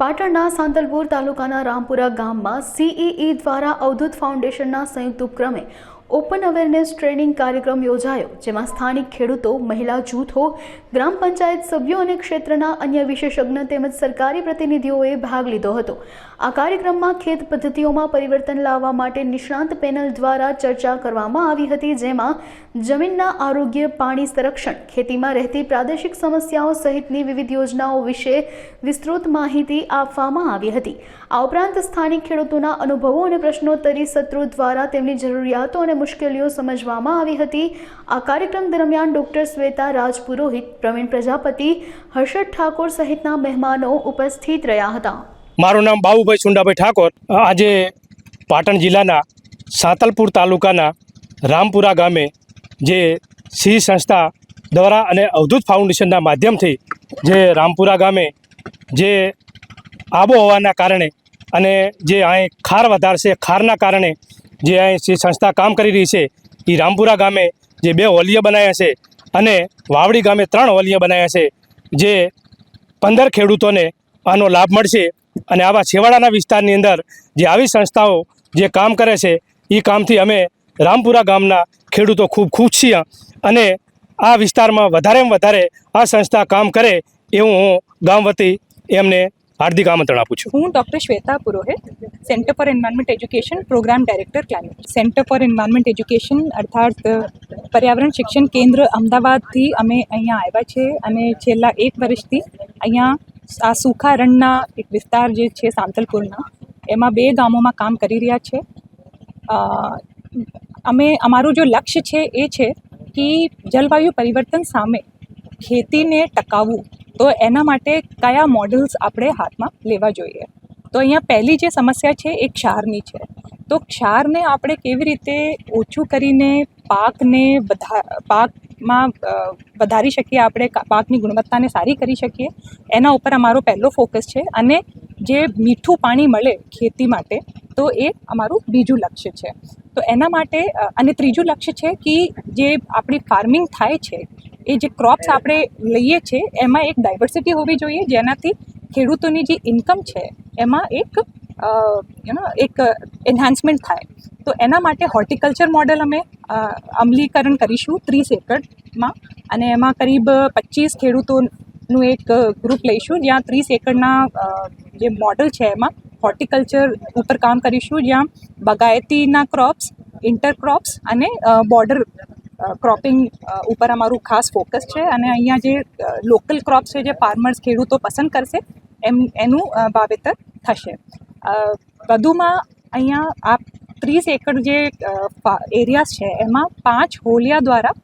પાટણના સાંતલપુર તાલુકાના રામપુરા ગામમાં સીઈઈ દ્વારા અવધૂત ફાઉન્ડેશનના સંયુક્ત ઉપક્રમે ઓપન અવેરનેસ ટ્રેનિંગ કાર્યક્રમ યોજાયો, જેમાં સ્થાનિક ખેડૂતો, મહિલા જૂથો, ગ્રામ પંચાયત સભ્યો અને ક્ષેત્રના અન્ય વિશેષજ્ઞ તેમજ સરકારી પ્રતિનિધિઓએ ભાગ લીધો હતો। આ કાર્યક્રમમાં ખેત પદ્ધતિઓમાં પરિવર્તન લાવવા માટે નિષ્ણાંત પેનલ દ્વારા ચર્ચા કરવામાં આવી હતી, જેમાં જમીનના આરોગ્ય, પાણી સંરક્ષણ, ખેતીમાં રહેતી પ્રાદેશિક સમસ્યાઓ સહિતની વિવિધ યોજનાઓ વિશે વિસ્તૃત માહિતી આપવામાં આવી હતી। આ ઉપરાંત સ્થાનિક ખેડૂતોના અનુભવો અને પ્રશ્નોત્તરી સત્રો દ્વારા તેમની જરૂરિયાતો અને મુશ્કેલીઓ સમજવામાં આવી હતી। આ કાર્યક્રમ દરમિયાન ડોક્ટર શ્વેતા રાજપુરોહિત, પ્રવીણ પ્રજાપતિ, હર્ષદ ઠાકોર સહિતના મહેમાનો ઉપસ્થિત રહ્યા હતા। મારું નામ બાબુભાઈ સુંડાભાઈ ઠાકોર। આજે પાટણ જિલ્લાના સાંતલપુર તાલુકાના રામપુરા ગામે જે સી સંસ્થા દ્વારા અને અવધૂત ફાઉન્ડેશનના માધ્યમથી જે રામપુરા ગામે જે આબોહવાના કારણે અને જે અહીં ખાર વધારે છે, ખારના કારણે જે અહીં સી સંસ્થા કામ કરી રહી છે, એ રામપુરા ગામે જે 2 હોલિયા બનાવ્યા છે અને વાવડી ગામે 3 હોલિયા બનાવ્યા છે, જે 15 ખેડૂતોને આનો લાભ મળશે। અને આવા છેવાડાના વિસ્તારની અંદર જે આવી સંસ્થાઓ જે કામ કરે છે, એ કામથી અમે રામપુરા ગામના ખેડૂતો ખૂબ ખુશ છીએ અને આ વિસ્તારમાં વધારેમાં વધારે આ સંસ્થા કામ કરે એવું હું ગામ વતી એમને હાર્દિક આમંત્રણ આપું છું। હું doctor Shweta Purohit, centre for environment education, programme director climate centre for environment education અર્થાત પર્યાવરણ શિક્ષણ કેન્દ્ર અમદાવાદથી અમે અહીંયા આવ્યા છે અને છેલ્લા 1 વર્ષથી અહીંયા આ સૂખા રણના એક વિસ્તાર જે છે સાંતલપુરના, એમાં 2 ગામોમાં કામ કરી રહ્યા છે। અમારું જો લક્ષ્ય છે એ છે કે જલવાયુ પરિવર્તન સામે ખેતીને ટકાવવું, તો એના માટે કયા મોડલ્સ આપણે હાથમાં લેવા જોઈએ। તો અહીંયા પહેલી જે સમસ્યા છે એ ક્ષારની છે। તો ક્ષારને આપણે કેવી રીતે ઓછું કરીને પાકમાં વધારી શકીએ, આપણે પાકની ગુણવત્તાને સારી કરી શકીએ, એના ઉપર અમારો પહેલો ફોકસ છે। અને જે મીઠું પાણી મળે ખેતી માટે, તો એ અમારું બીજું લક્ષ્ય છે। તો એના માટે અને ત્રીજું લક્ષ્ય છે કે જે આપણી ફાર્મિંગ થાય છે, એ જે ક્રોપ્સ આપણે લઈએ છીએ એમાં એક ડાયવર્સિટી હોવી જોઈએ, જેનાથી ખેડૂતોની જે ઇન્કમ છે એમાં એક એન્હાન્સમેન્ટ થાય। તો એના માટે હોર્ટિકલ્ચર મોડેલ અમે અમલીકરણ કરીશું 30 એકડમાં, અને એમાં કરીબ 25 ખેડૂતોનું એક ગ્રુપ લઈશું, જ્યાં 30 એકડના જે મોડલ છે એમાં હોર્ટિકલ્ચર ઉપર કામ કરીશું, જ્યાં બાગાયતીના ક્રોપ્સ, ઇન્ટરક્રોપ્સ અને બોર્ડર ક્રોપિંગ ઉપર અમારું ખાસ ફોકસ છે। અને અહીંયા જે લોકલ ક્રોપ્સ છે, જે ફાર્મર્સ ખેડૂતો પસંદ કરશે એનું વાવેતર થશે। વધુમાં અહીંયા આ 30 એકડ જે એરિયાસ છે એમાં 5 હોલિયા દ્વારા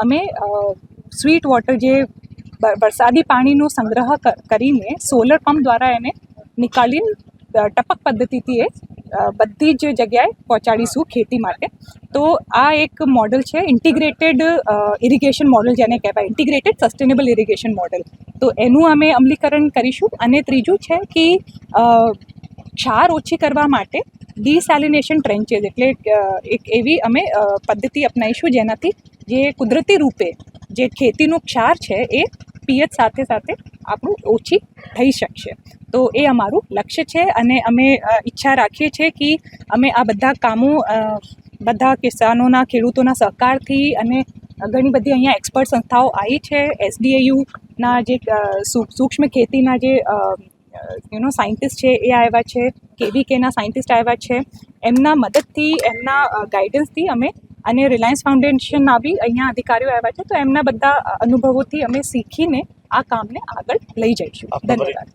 અમે સ્વીટ વોટર, જે વરસાદી પાણીનો સંગ્રહ કરીને સોલર પંપ દ્વારા એને નિકાલીને ટપક પદ્ધતિથી એ બધી જ જગ્યાએ પહોંચાડીશું ખેતી માટે। તો આ એક મોડલ છે ઇન્ટિગ્રેટેડ ઇરિગેશન મોડલ, જેને કહેવાય ઇન્ટિગ્રેટેડ સસ્ટેનેબલ ઇરિગેશન મોડલ। તો એનું અમે અમલીકરણ કરીશું। અને ત્રીજું છે કે ક્ષાર ઓછી કરવા માટે ડિસેલિનેશન ટ્રેન્ચેસ, એટલે એક એવી અમે પદ્ધતિ અપનાવીશું જેનાથી જે કુદરતી રૂપે જે ખેતીનું ક્ષાર છે એ પીએચ સાથે સાથે આપણું ઓછી થઈ શકશે। તો એ અમારું લક્ષ્ય છે અને અમે ઈચ્છા રાખીએ છીએ કે અમે આ બધા કામો બધા કિસાનોના, ખેડૂતોના સહકારથી, અને ઘણી બધી અહીંયા એક્સપર્ટ સંસ્થાઓ આવી છે, SDAUના જે સૂક્ષ્મ ખેતીના જે સાયન્ટિસ્ટ છે એ આવ્યા છે, KVKના સાયન્ટિસ્ટ આવ્યા છે, એમના મદદથી, એમના ગાઈડન્સથી અમે, અને રિલાયન્સ ફાઉન્ડેશન આવી અહીંયા અધિકારીઓ આવ્યા છે, તો એમના બધા અનુભવોથી અમે શીખીને આ કામને આગળ લઈ જઈશું। ધન્યવાદ।